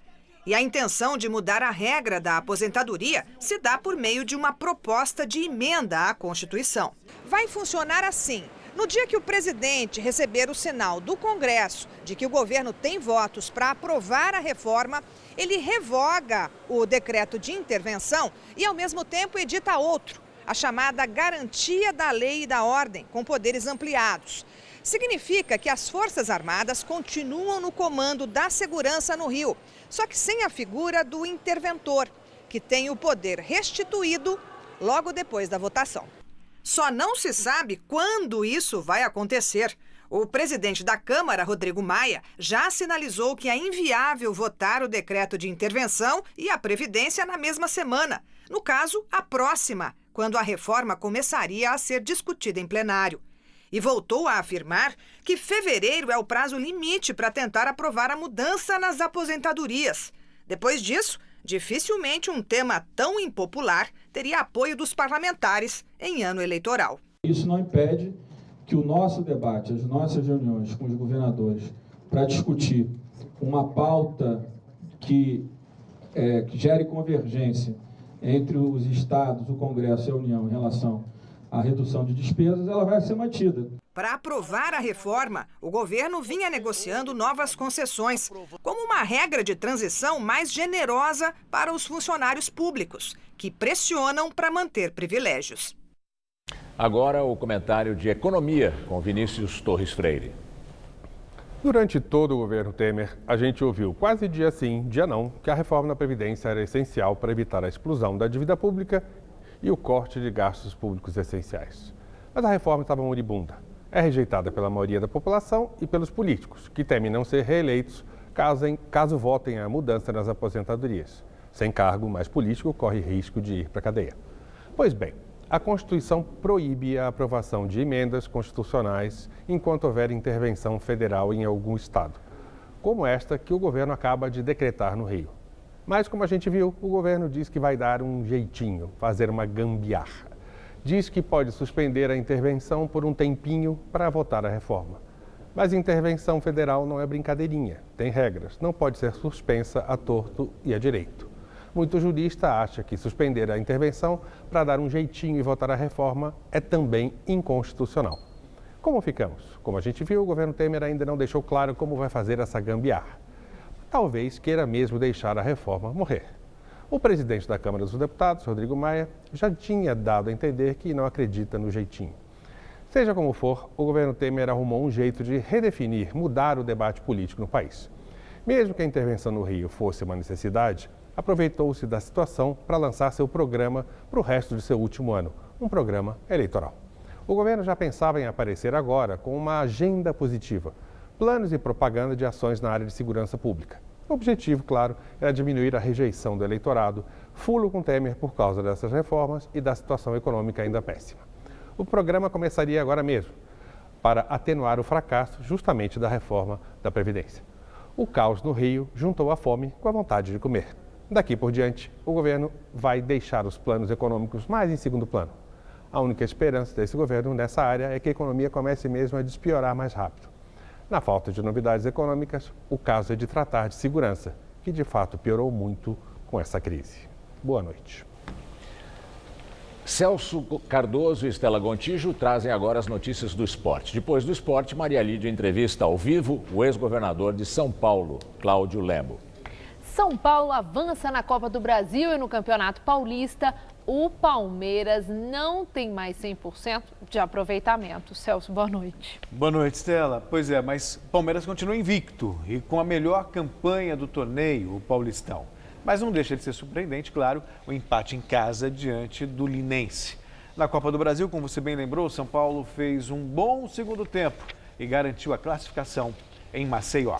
E a intenção de mudar a regra da aposentadoria se dá por meio de uma proposta de emenda à Constituição. Vai funcionar assim. No dia que o presidente receber o sinal do Congresso de que o governo tem votos para aprovar a reforma, ele revoga o decreto de intervenção e, ao mesmo tempo, edita outro, a chamada Garantia da Lei e da Ordem, com poderes ampliados. Significa que as Forças Armadas continuam no comando da segurança no Rio, só que sem a figura do interventor, que tem o poder restituído logo depois da votação. Só não se sabe quando isso vai acontecer. O presidente da Câmara, Rodrigo Maia, já sinalizou que é inviável votar o decreto de intervenção e a Previdência na mesma semana. No caso, a próxima, quando a reforma começaria a ser discutida em plenário. E voltou a afirmar que fevereiro é o prazo limite para tentar aprovar a mudança nas aposentadorias. Depois disso, dificilmente um tema tão impopular teria apoio dos parlamentares em ano eleitoral. Isso não impede que o nosso debate, as nossas reuniões com os governadores para discutir uma pauta que gere convergência entre os estados, o Congresso e a União em relação à redução de despesas, ela vai ser mantida. Para aprovar a reforma, o governo vinha negociando novas concessões, como uma regra de transição mais generosa para os funcionários públicos, que pressionam para manter privilégios. Agora o comentário de economia com Vinícius Torres Freire. Durante todo o governo Temer, a gente ouviu quase dia sim, dia não, que a reforma da Previdência era essencial para evitar a explosão da dívida pública e o corte de gastos públicos essenciais. Mas a reforma estava moribunda. É rejeitada pela maioria da população e pelos políticos, que temem não ser reeleitos caso votem a mudança nas aposentadorias. Sem cargo, mais político corre risco de ir para a cadeia. Pois bem, a Constituição proíbe a aprovação de emendas constitucionais enquanto houver intervenção federal em algum estado, como esta que o governo acaba de decretar no Rio. Mas, como a gente viu, o governo diz que vai dar um jeitinho, fazer uma gambiarra. Diz que pode suspender a intervenção por um tempinho para votar a reforma. Mas intervenção federal não é brincadeirinha, tem regras, não pode ser suspensa à torto e à direito. Muito jurista acha que suspender a intervenção para dar um jeitinho e votar a reforma é também inconstitucional. Como ficamos? Como a gente viu, o governo Temer ainda não deixou claro como vai fazer essa gambiarra. Talvez queira mesmo deixar a reforma morrer. O presidente da Câmara dos Deputados, Rodrigo Maia, já tinha dado a entender que não acredita no jeitinho. Seja como for, o governo Temer arrumou um jeito de redefinir, mudar o debate político no país. Mesmo que a intervenção no Rio fosse uma necessidade, aproveitou-se da situação para lançar seu programa para o resto de seu último ano, um programa eleitoral. O governo já pensava em aparecer agora com uma agenda positiva, planos e propaganda de ações na área de segurança pública. O objetivo, claro, era diminuir a rejeição do eleitorado, fulo com Temer por causa dessas reformas e da situação econômica ainda péssima. O programa começaria agora mesmo, para atenuar o fracasso justamente da reforma da Previdência. O caos no Rio juntou a fome com a vontade de comer. Daqui por diante, o governo vai deixar os planos econômicos mais em segundo plano. A única esperança desse governo nessa área é que a economia comece mesmo a despiorar mais rápido. Na falta de novidades econômicas, o caso é de tratar de segurança, que de fato piorou muito com essa crise. Boa noite. Celso Cardoso e Estela Gontijo trazem agora as notícias do esporte. Depois do esporte, Maria Lídia entrevista ao vivo o ex-governador de São Paulo, Cláudio Lembo. São Paulo avança na Copa do Brasil e no Campeonato Paulista. O Palmeiras não tem mais 100% de aproveitamento. Celso, boa noite. Boa noite, Estela. Pois é, mas o Palmeiras continua invicto e com a melhor campanha do torneio, o Paulistão. Mas não deixa de ser surpreendente, claro, o empate em casa diante do Linense. Na Copa do Brasil, como você bem lembrou, o São Paulo fez um bom segundo tempo e garantiu a classificação em Maceió.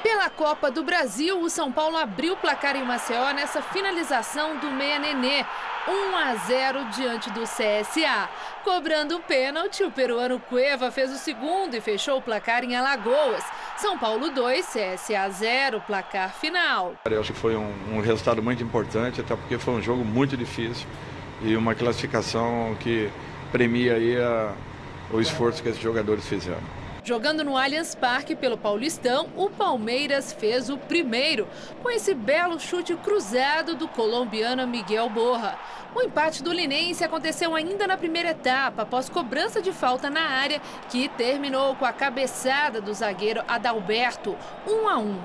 Pela Copa do Brasil, o São Paulo abriu o placar em Maceió nessa finalização do Meia Nenê. 1-0 diante do CSA. Cobrando o pênalti, o peruano Cueva fez o segundo e fechou o placar em Alagoas. São Paulo 2, CSA 0, placar final. Eu acho que foi um resultado muito importante, até porque foi um jogo muito difícil e uma classificação que premia aí o esforço que esses jogadores fizeram. Jogando no Allianz Parque pelo Paulistão, o Palmeiras fez o primeiro, com esse belo chute cruzado do colombiano Miguel Borja. O empate do Linense aconteceu ainda na primeira etapa, após cobrança de falta na área, que terminou com a cabeçada do zagueiro Adalberto, 1-1.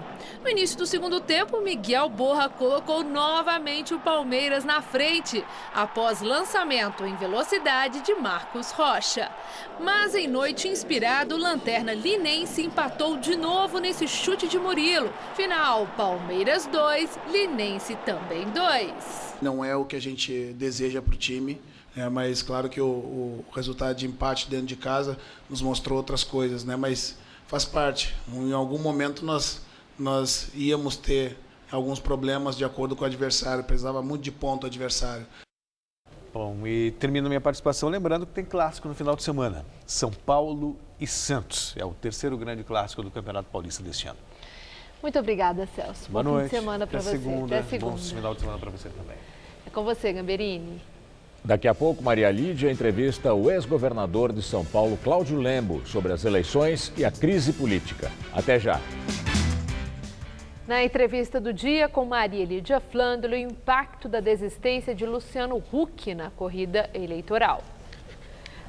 No início do segundo tempo, Miguel Borja colocou novamente o Palmeiras na frente, após lançamento em velocidade de Marcos Rocha. Mas em noite inspirada, o Lanterna Linense empatou de novo nesse chute de Murilo. Final, Palmeiras 2, Linense também 2. Não é o que a gente deseja para o time, mas claro que o resultado de empate dentro de casa nos mostrou outras coisas, né? Mas faz parte. Em algum momento nós íamos ter alguns problemas de acordo com o adversário, precisava muito de ponto o adversário. Bom, e termino minha participação lembrando que tem clássico no final de semana. São Paulo e Santos. É o terceiro grande clássico do Campeonato Paulista deste ano. Muito obrigada, Celso. Boa Bom noite. fim de semana para você. Segunda. Até segunda. Bom final de semana para você também. É com você, Gamberini. Daqui a pouco, Maria Lídia entrevista o ex-governador de São Paulo, Cláudio Lembo, sobre as eleições e a crise política. Até já. Na entrevista do dia com Maria Lídia Flândolo, o impacto da desistência de Luciano Huck na corrida eleitoral.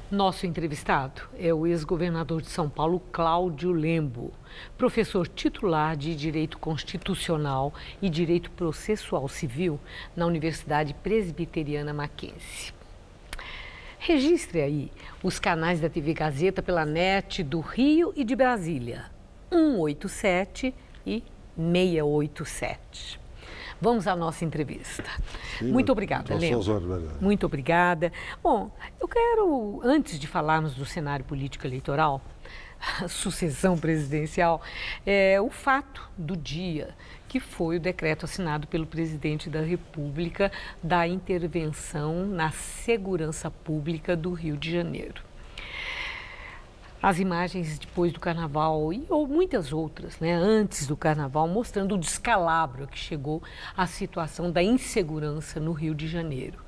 Nosso entrevistado é o ex-governador de São Paulo, Cláudio Lembo, professor titular de Direito Constitucional e Direito Processual Civil na Universidade Presbiteriana Mackenzie. Registre aí os canais da TV Gazeta pela NET do Rio e de Brasília, 187 e 687. Vamos à nossa entrevista. Sim, muito obrigada, Lembo. Muito obrigada. Bom, eu quero, antes de falarmos do cenário político eleitoral, a sucessão presidencial, o fato do dia, que foi o decreto assinado pelo presidente da República da intervenção na segurança pública do Rio de Janeiro. As imagens depois do carnaval ou muitas outras, antes do carnaval, mostrando o descalabro que chegou à situação da insegurança no Rio de Janeiro.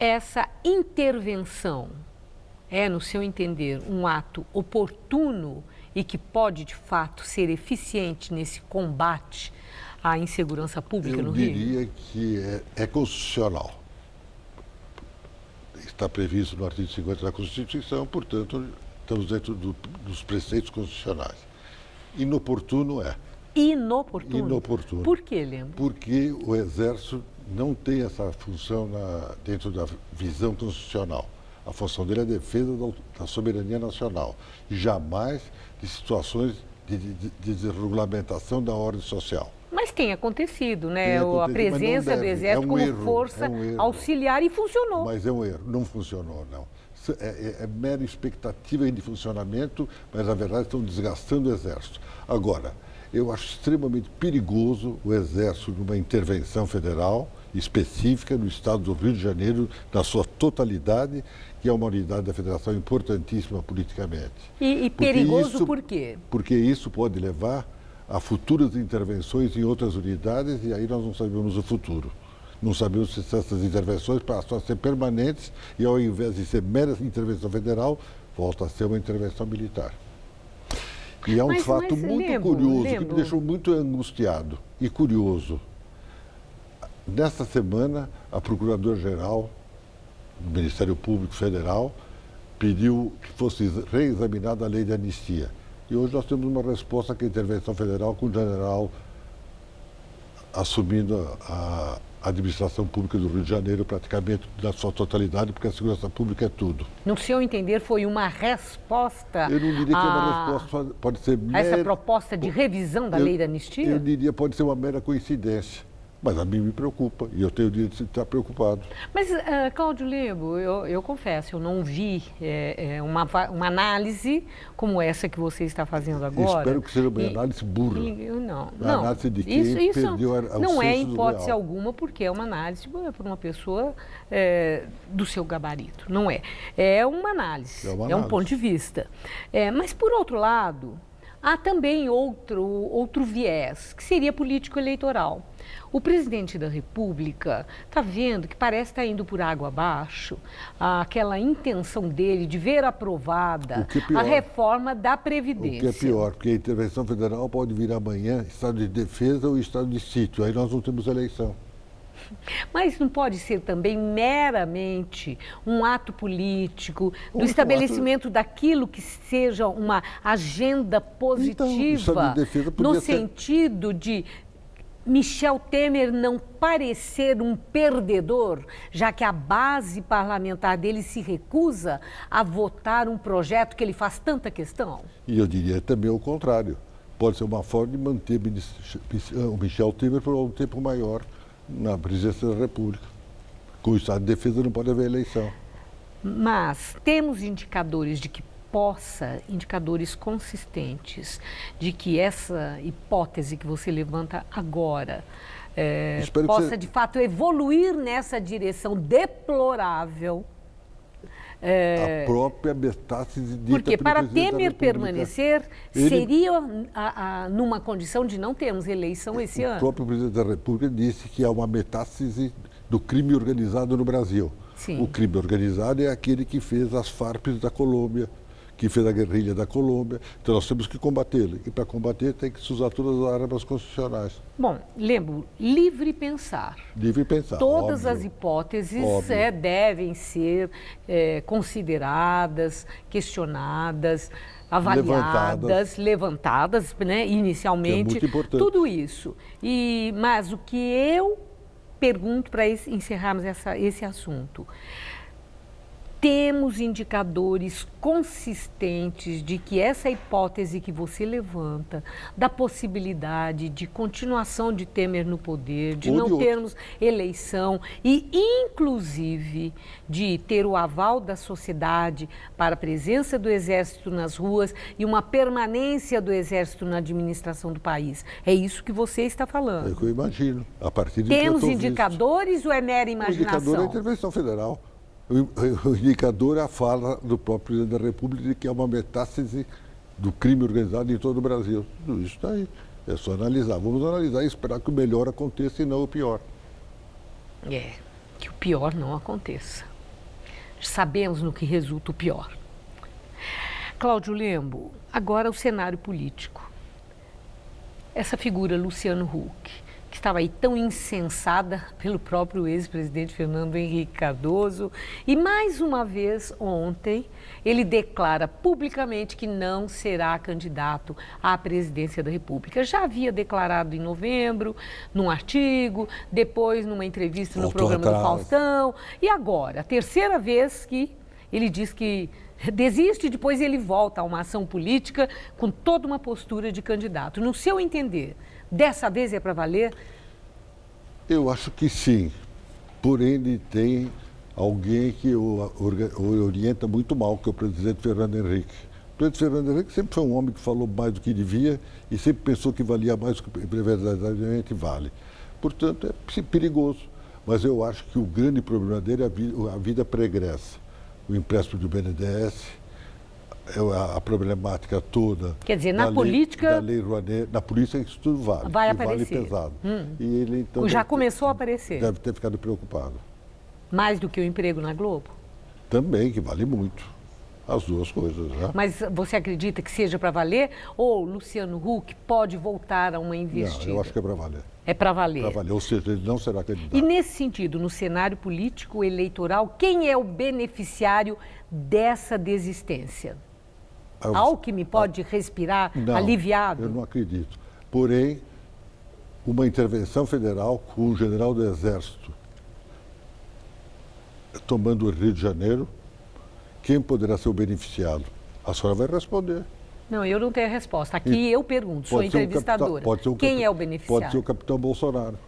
Essa intervenção é, no seu entender, um ato oportuno e que pode, de fato, ser eficiente nesse combate à insegurança pública no Rio? Eu diria que é constitucional. Está previsto no artigo 50 da Constituição, portanto, estamos dentro dos preceitos constitucionais. Inoportuno é. Inoportuno? Inoportuno. Por que, Lembo? Porque o Exército não tem essa função dentro da visão constitucional. A função dele é a defesa da soberania nacional e jamais de situações de desregulamentação da ordem social. Mas tem acontecido, a presença do Exército como força auxiliar e funcionou. Mas é um erro, não funcionou, não. É mera expectativa de funcionamento, mas na verdade estão desgastando o Exército. Agora, eu acho extremamente perigoso o Exército numa intervenção federal específica no estado do Rio de Janeiro, na sua totalidade, que é uma unidade da federação importantíssima politicamente. E perigoso por quê? Porque isso pode levar a futuras intervenções em outras unidades e aí nós não sabemos o futuro. Não sabemos se essas intervenções passam a ser permanentes e, ao invés de ser mera intervenção federal, volta a ser uma intervenção militar. E é um fato muito curioso, que me deixou muito angustiado e curioso. Nesta semana, a Procuradora-Geral do Ministério Público Federal pediu que fosse reexaminada a lei de anistia. E hoje nós temos uma resposta que é a intervenção federal com o general assumindo a administração pública do Rio de Janeiro praticamente na sua totalidade, porque a segurança pública é tudo. No seu entender, foi uma resposta Eu não diria que é uma resposta, pode ser essa proposta de revisão da lei da anistia? Eu diria pode ser uma mera coincidência. Mas a mim me preocupa e eu tenho o direito de estar preocupado. Mas, Cláudio Lembo, eu confesso, eu não vi uma análise como essa que você está fazendo agora. Espero que seja uma análise burra. Não. Análise de quem perdeu o não é senso hipótese real. alguma, porque é uma análise por uma pessoa do seu gabarito. Não é. É uma análise, é um ponto de vista. Mas, por outro lado, há também outro viés, que seria político-eleitoral. O presidente da República está vendo que parece estar indo por água abaixo aquela intenção dele de ver aprovada a reforma da Previdência. O que é pior, porque a intervenção federal pode vir amanhã estado de defesa ou estado de sítio, aí nós não temos eleição. Mas não pode ser também meramente um ato político, do estabelecimento daquilo que seja uma agenda positiva, no sentido de Michel Temer não parecer um perdedor, já que a base parlamentar dele se recusa a votar um projeto que ele faz tanta questão? E eu diria também o contrário. Pode ser uma forma de manter o Michel Temer por um tempo maior na presidência da República. Com o estado de defesa não pode haver eleição. Mas temos indicadores indicadores consistentes de que essa hipótese que você levanta agora possa de fato evoluir nessa direção deplorável. A própria metástase dita porque para Temer permanecer, seria numa condição de não termos eleição esse ano. O próprio presidente da República disse que há uma metástase do crime organizado no Brasil. Sim. O crime organizado é aquele que fez as Farcs da Colômbia, que fez a guerrilha da Colômbia. Então nós temos que combatê-lo. E para combater tem que se usar todas as armas constitucionais. Bom, lembro, livre pensar. Livre pensar. Todas óbvio, as hipóteses devem ser consideradas, questionadas, avaliadas, levantadas, né, inicialmente. Que é muito importante. Tudo isso. Mas o que eu pergunto para encerrarmos esse assunto. Temos indicadores consistentes de que essa hipótese que você levanta, da possibilidade de continuação de Temer no poder, de não termos eleição e, inclusive, de ter o aval da sociedade para a presença do Exército nas ruas e uma permanência do Exército na administração do país. É isso que você está falando. É o que eu imagino. A partir de temos indicadores ou é mera imaginação? O indicador é a intervenção federal. O indicador é a fala do próprio presidente da República de que é uma metástase do crime organizado em todo o Brasil. Tudo isso está aí. É só analisar. Vamos analisar e esperar que o melhor aconteça e não o pior. Que o pior não aconteça. Sabemos no que resulta o pior. Cláudio Lembo, agora o cenário político. Essa figura, Luciano Huck, que estava aí tão incensada pelo próprio ex-presidente Fernando Henrique Cardoso. E mais uma vez, ontem, ele declara publicamente que não será candidato à presidência da República. Já havia declarado em novembro, num artigo, depois numa entrevista no programa do Faustão. E agora, a terceira vez que ele diz que desiste, depois ele volta a uma ação política com toda uma postura de candidato. No seu entender, dessa vez é para valer? Eu acho que sim. Porém, ele tem alguém que o orienta muito mal, que é o presidente Fernando Henrique. O presidente Fernando Henrique sempre foi um homem que falou mais do que devia e sempre pensou que valia mais do que verdadeiramente vale. Portanto, é perigoso. Mas eu acho que o grande problema dele é a vida pregressa. O empréstimo do BNDES, a problemática toda. Quer dizer, na política... Da Lei Rouanet, na política isso tudo vale. Vai aparecer. Vale pesado. E ele, então, já começou a aparecer. Deve ter ficado preocupado. Mais do que o emprego na Globo? Também, que vale muito. As duas coisas, né? Mas você acredita que seja para valer? Ou Luciano Huck pode voltar a uma investida? Não, eu acho que é para valer. É para valer. Para valer, ou seja, ele não será candidato. E nesse sentido, no cenário político eleitoral, quem é o beneficiário dessa desistência? Alckmin pode respirar aliviado? Eu não acredito. Porém, uma intervenção federal com o general do Exército tomando o Rio de Janeiro, quem poderá ser o beneficiado? A senhora vai responder. Não, eu não tenho a resposta. Aqui eu pergunto, sou entrevistadora. Quem é o beneficiário? Pode ser o capitão Bolsonaro.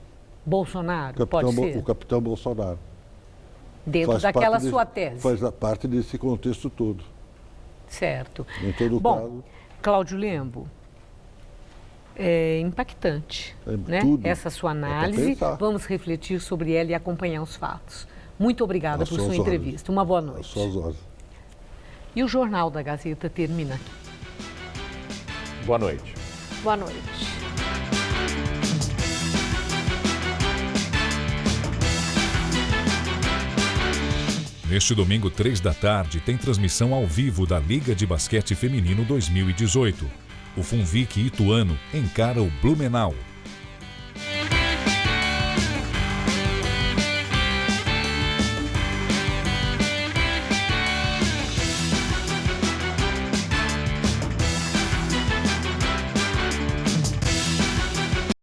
Bolsonaro? Pode ser? O capitão Bolsonaro. Dentro daquela sua tese. Faz parte desse contexto todo. Certo. Em todo caso. Cláudio Lembo, é impactante, né? Essa sua análise. Vamos refletir sobre ela e acompanhar os fatos. Muito obrigada por sua entrevista. Uma boa noite. Às suas ordens. E o Jornal da Gazeta termina aqui. Boa noite. Boa noite. Neste domingo, 3 da tarde, tem transmissão ao vivo da Liga de Basquete Feminino 2018. O Funvic Ituano encara o Blumenau.